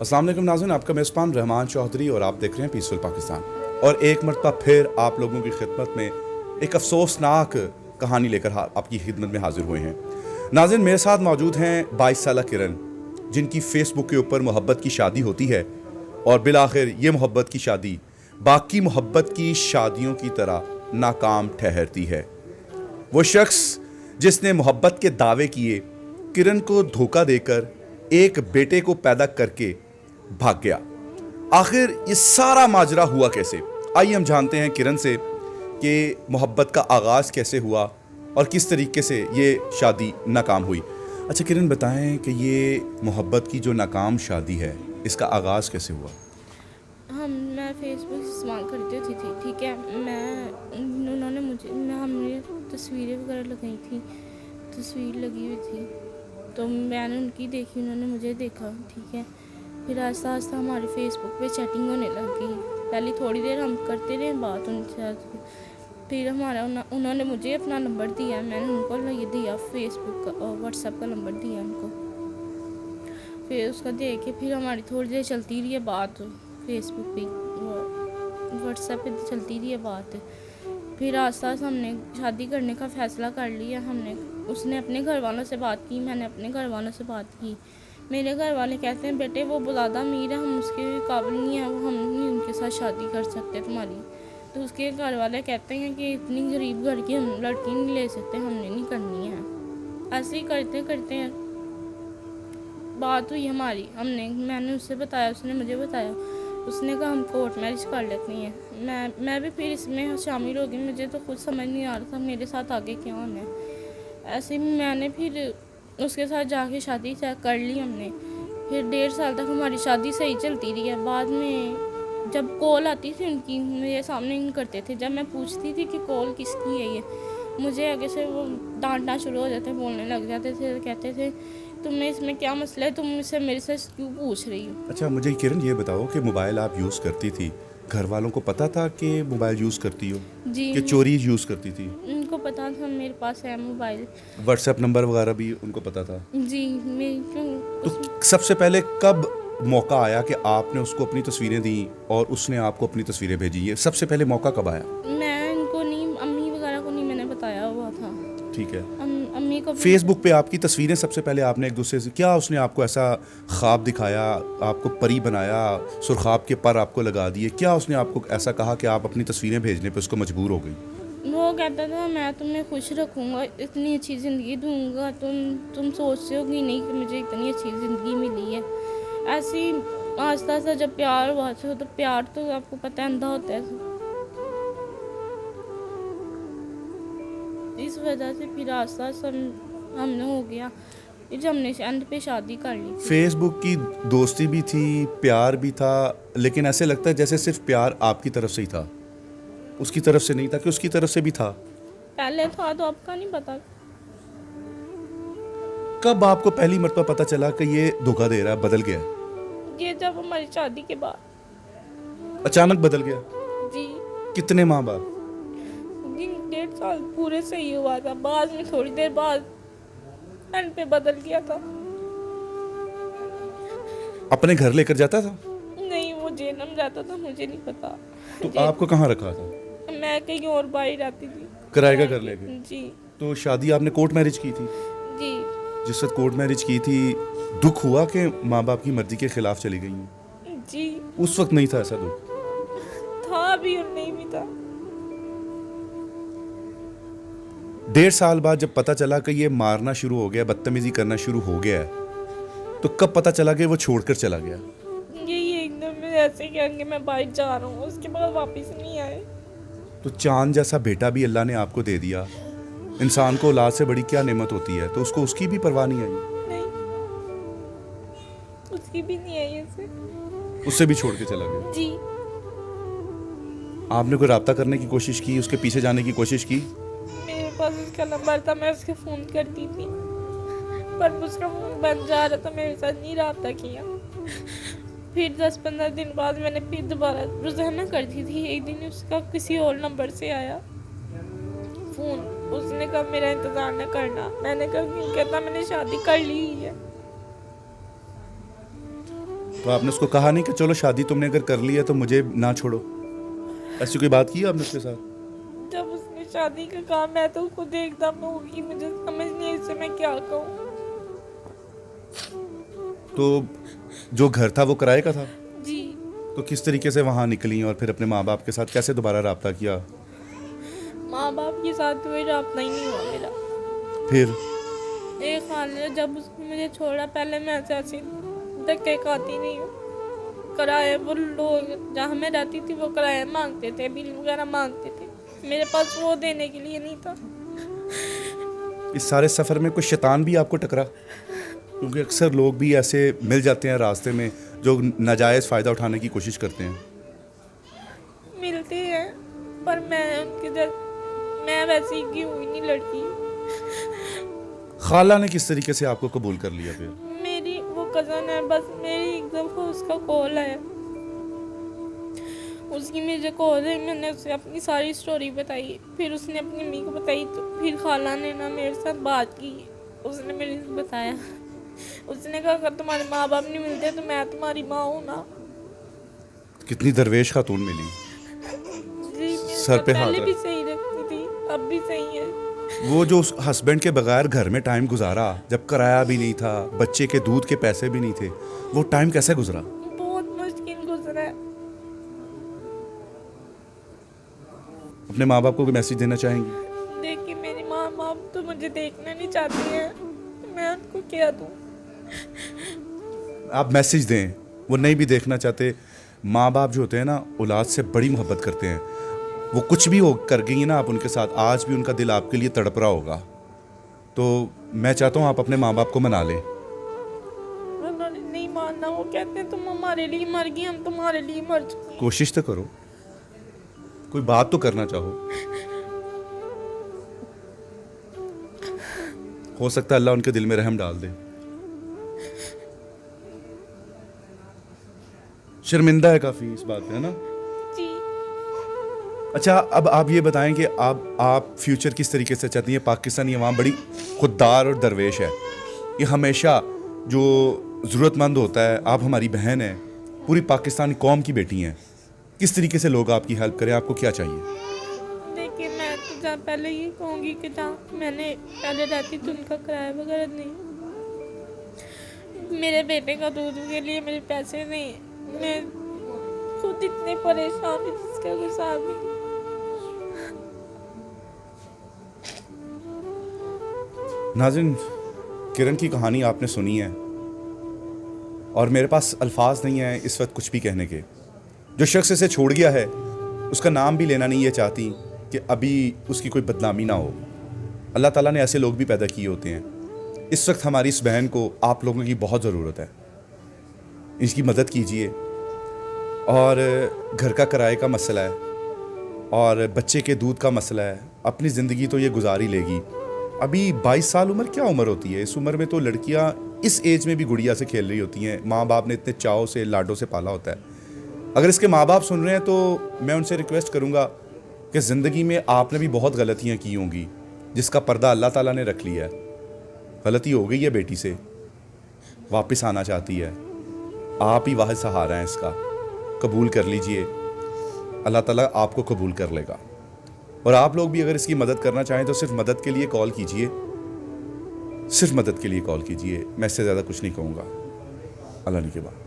अस्सलाम वालेकुम नाज़रीन, आपका मेज़बान रहमान चौधरी और आप देख रहे हैं पीसफुल पाकिस्तान। और एक मरतबा फिर आप लोगों की खिदमत में एक अफसोसनाक कहानी लेकर आपकी खिदमत में हाजिर हुए हैं। नाज़रीन, मेरे साथ मौजूद हैं 22 साला किरण, जिनकी फ़ेसबुक के ऊपर मोहब्बत की शादी होती है और बिलाखिर ये मोहब्बत की शादी बाकी मोहब्बत की शादियों की तरह नाकाम ठहरती है। वो शख्स जिसने मोहब्बत के दावे किए, किरण को धोखा देकर एक बेटे को पैदा करके भाग गया। आखिर ये सारा माजरा हुआ कैसे? आइए हम जानते हैं किरण से कि मोहब्बत का आगाज़ कैसे हुआ और किस तरीके से ये शादी नाकाम हुई। अच्छा किरण, बताएं कि ये मोहब्बत की जो नाकाम शादी है, इसका आगाज़ कैसे हुआ? मैं फेसबुक इस्तेमाल करती होती थी, ठीक है। हमने तस्वीरें वगैरह लगाई थी, तस्वीर लगी हुई थी, तो मैंने उनकी देखी, उन्होंने मुझे देखा, ठीक है। फिर आहिस्ता आहिस्ता हमारे फेसबुक पे चैटिंग होने लग गई। पहले थोड़ी देर हम करते रहे बात उनसे, फिर उन्होंने मुझे अपना नंबर दिया, मैंने उनको ये दिया फेसबुक का और व्हाट्सएप का नंबर दिया उनको। फिर उसका दे के फिर हमारी थोड़ी देर चलती रही है बात, फेसबुक पे व्हाट्सएप पे चलती रही है बात। फिर आस्ता आस्ता हमने शादी करने का फ़ैसला कर लिया। उसने अपने घर वालों से बात की, मैंने अपने घर वालों से बात की। मेरे घर वाले कहते हैं बेटे वो ज़्यादा अमीर है, हम उसके काबिल नहीं है, हम नहीं उनके साथ शादी कर सकते तुम्हारी। तो उसके घर वाले कहते हैं कि इतनी गरीब घर की हम लड़की नहीं ले सकते, हमने नहीं करनी है। ऐसे ही करते करते हैं बात हुई हमारी, मैंने उससे बताया, उसने मुझे बताया। उसने कहा हम कोर्ट मैरिज कर लेते हैं। मैं भी फिर इसमें शामिल हो गई। मुझे तो खुद समझ नहीं आ रहा था मेरे साथ आगे क्या होना है। ऐसे में मैंने फिर उसके साथ जाके शादी कर ली हमने। फिर 1.5 साल तक हमारी शादी सही चलती रही है। बाद में जब कॉल आती थी उनकी, मेरे सामने नहीं करते थे। जब मैं पूछती थी कि कॉल किसकी है ये, मुझे आगे से वो डांटना शुरू हो जाते, बोलने लग जाते थे, कहते थे तुम्हें इसमें क्या मसला है, तुम मुझसे मेरे से क्यों पूछ रही हो। अच्छा मुझे किरण ये बताओ कि मोबाइल आप यूज़ करती थी, घर वालों को पता था कि मोबाइल यूज़ करती हो जी, कि चोरी यूज़ करती थी? उनको पता था मेरे पास है मोबाइल। व्हाट्सएप नंबर वगैरह भी उनको पता था? जी, मैं क्यों तो सबसे पहले कब मौका आया कि आपने उसको अपनी तस्वीरें दी और उसने आपको अपनी तस्वीरें भेजी? ये सबसे पहले मौका कब आया? मैं इनको नहीं, अम्मी वगैरह को नहीं मैंने बताया हुआ था। ठीक है। अम्मी को फेसबुक पे आपकी तस्वीरें सबसे पहले आपने एक दूसरे से, क्या उसने आपको ऐसा ख्वाब दिखाया, आपको परी बनाया, सुरखाब के पर आपको लगा दिए? क्या उसने आपको ऐसा कहा कि आप अपनी तस्वीरें भेजने पे उसको मजबूर हो गई? वो कहता था मैं तुम्हें खुश रखूँगा, इतनी अच्छी ज़िंदगी दूँगा, तुम सोचते हो कि नहीं कि मुझे इतनी अच्छी ज़िंदगी मिली है। ऐसे ही आस्ता आस्ता जब प्यार हुआ तो प्यार तो आपको पता है अंधा होता है। इस वजह से फिर आस्ता आस्ता हमने हो गया। फिर जब हमने एंड पे शादी कर ली। फेसबुक की दोस्ती भी थी, प्यार भी था, लेकिन ऐसे लगता है जैसे सिर्फ प्यार आपकी तरफ से ही था, उसकी तरफ से नहीं था कि उसकी तरफ से भी था? पहले था तो आपका नहीं पता। कब आपको पहली मर्तबा पता चला कि ये धोखा दे रहा है, बदल गया है? ये जब हमारी शादी के बाद। अचानक बदल गया? जी, कितने माह बाद? 1.5 साल पूरे सही हुआ था, बाद में थोड़ी देर बाद एंड पे बदल गया था। अपने घर लेकर जाता था? नहीं, वो जेनम जाता था, मुझे नहीं पता। तो आपको कहाँ रखा था? मैं कहीं और बाहर रहती थी, किराए का घर लेके? जी। तो शादी आपने कोर्ट मैरिज की थी? जी, जिस वक्त कोर्ट मैरिज की थी, दुख हुआ कि माँ बाप की मर्जी के खिलाफ चली गई हैं? जी उस वक्त नहीं था ऐसा दुख? था भी और नहीं भी था। 1.5 साल बाद जब पता चला कि ये मारना शुरू हो गया, बदतमीजी करना शुरू हो गया है, तो कब पता चला कि वो छोड़कर चला गया? यही एकदम में ऐसे कहेंगे मैं बाहर जा रहा हूँ, उसके बाद वापस नहीं आए। तो चांद जैसा बेटा भी अल्लाह ने आपको दे दिया। इंसान को औलाद से बड़ी क्या नेमत होती है, तो उसको उसकी भी परवाह नहीं आई? नहीं, उसकी भी नहीं आई ऐसे। उससे भी छोड़ के चला गया? जी, आपने कोई राब्ता करने की कोशिश की, उसके पीछे जाने की कोशिश की? मेरे पास उसका नंबर था, मैं उसके फ़ोन करती थी, पर उसका फ़ोन बंद जा रहा था, मेरे साथ नहीं रब्ता किया। फिर 10-15 दिन बाद मैंने फिर दोबारा रोज़ाना करती थी। एक दिन उसका किसी और नंबर से आया फ़ोन, उसने कहा मेरा इंतज़ार न करना। मैंने कहा क्यों? कहता मैंने शादी कर ली है। तो आपने उसको कहा नहीं कि चलो शादी तुमने अगर कर ली है तो मुझे ना छोड़ो? ऐसी कोई बात की है आपने उसके साथ? जब उसने शादी का कहा मैं तो खुद एकदम होगी, मुझे समझ नहीं आई इससे मैं क्या कहूँ। तो जो घर था वो किराए का था? जी। तो किस तरीके से वहाँ निकली और फिर अपने माँ बाप के साथ कैसे दोबारा रब्ता किया? माँ बाप के साथ कोई रब्ता ही नहीं हुआ मेरा। फिर एक हाल है, जब उसने मुझे छोड़ा, पहले मैं ऐसे धक्के खाती नहीं हूँ। किराए वो लोग जहाँ मैं रहती थी वो किराया मांगते थे, बिल वगैरह मांगते थे, मेरे पास वो देने के लिए नहीं था। इस सारे सफ़र में कोई शैतान भी आपको टकरा? क्योंकि अक्सर लोग भी ऐसे मिल जाते हैं रास्ते में जो नाजायज़ फ़ायदा उठाने की कोशिश करते हैं। मिलते हैं, पर मैं उनके मैं वैसी की हुई नहीं लड़की। खाला ने किस तरीके से आपको कबूल कर लिया फिर? मेरी वो कज़न है, बस मेरी एक दफ़ा उसका कॉल आया, उसकी मुझे कॉल है, मैंने उसे अपनी सारी स्टोरी बताई, फिर उसने अपनी मम्मी को बताई, तो फिर खाला ने ना मेरे साथ बात की, उसने मेरे से बताया, उसने कहा अगर तुम्हारे माँ बाप नहीं मिलते तो मैं तुम्हारी माँ हूँ ना। कितनी दरवेश खातून मिली, जी, सर पे हाथ पहले रख। भी सही रखती थी, अब भी सही है। वो जो उस हस्बैंड के बगैर घर में टाइम गुजारा, जब किराया भी नहीं था, बच्चे के दूध के पैसे भी नहीं थे, वो टाइम कैसे गुजरा? बहुत मुश्किल गुजरा है। अपने माँ बाप को कोई मैसेज देना चाहेंगी? देखिए, मेरी माँ बाप तो मुझे देखना नहीं चाहती हैं, मैं उनको क्या दूँ। आप मैसेज दें, वो नहीं भी देखना चाहते। माँ बाप जो होते हैं ना, औलाद से बड़ी मोहब्बत करते हैं। वो कुछ भी हो कर गई ना आप उनके साथ, आज भी उनका दिल आपके लिए तड़प रहा होगा। तो मैं चाहता हूँ आप अपने माँ बाप को मना लें। उन्होंने नहीं मानना, वो कहते हैं तुम हमारे लिए मर गई, हम तुम्हारे लिए मर चुके। कोशिश तो करो, कोई बात तो करना चाहो। हो सकता है अल्लाह उनके दिल में रहम डाल दे। शर्मिंदा है काफ़ी इस बात पे, है ना? जी। अच्छा, अब आप ये बताएं कि आप फ्यूचर किस तरीके से चाहती हैं? पाकिस्तानी अवाम बड़ी खुददार और दरवेश है। ये हमेशा जो ज़रूरतमंद होता है, आप हमारी बहन हैं, पूरी पाकिस्तानी कौम की बेटी हैं, किस तरीके से लोग आपकी हेल्प करें? आपको क्या चाहिए? देखिए, मैं तो जहाँ पहले ये कहूँगी कि जहाँ मैंने पहले रहती थी उनका किराया वगैरह नहीं, मेरे बेटे का दूध के लिए मेरे पैसे नहीं, मैं खुद इतने परेशान हूँ जिसका कोई हिसाब नहीं। नाज़रीन, किरण की कहानी आपने सुनी है और मेरे पास अल्फाज नहीं है इस वक्त कुछ भी कहने के। जो शख्स इसे छोड़ गया है उसका नाम भी लेना नहीं ये चाहती कि अभी उसकी कोई बदनामी ना हो। अल्लाह ताला ने ऐसे लोग भी पैदा किए होते हैं। इस वक्त हमारी इस बहन को आप लोगों की बहुत ज़रूरत है, इसकी मदद कीजिए। और घर का किराए का मसला है और बच्चे के दूध का मसला है, अपनी ज़िंदगी तो ये गुजार ही लेगी। अभी 22 साल उम्र क्या उम्र होती है? इस उम्र में तो लड़कियां इस एज में भी गुड़िया से खेल रही होती हैं। माँ बाप ने इतने चाव से लाडों से पाला होता है। अगर इसके माँ बाप सुन रहे हैं तो मैं उनसे रिक्वेस्ट करूँगा कि ज़िंदगी में आपने भी बहुत गलतियाँ की होंगी जिसका पर्दा अल्लाह ताला ने रख लिया है। गलती हो गई है बेटी से, वापस आना चाहती है, आप ही वाहिद सहारा हैं इसका। कबूल कर लीजिए, अल्लाह ताला आपको कबूल कर लेगा। और आप लोग भी अगर इसकी मदद करना चाहें तो सिर्फ मदद के लिए कॉल कीजिए, सिर्फ मदद के लिए कॉल कीजिए। मैं इससे ज़्यादा कुछ नहीं कहूँगा। अल्लाह ने के बाद।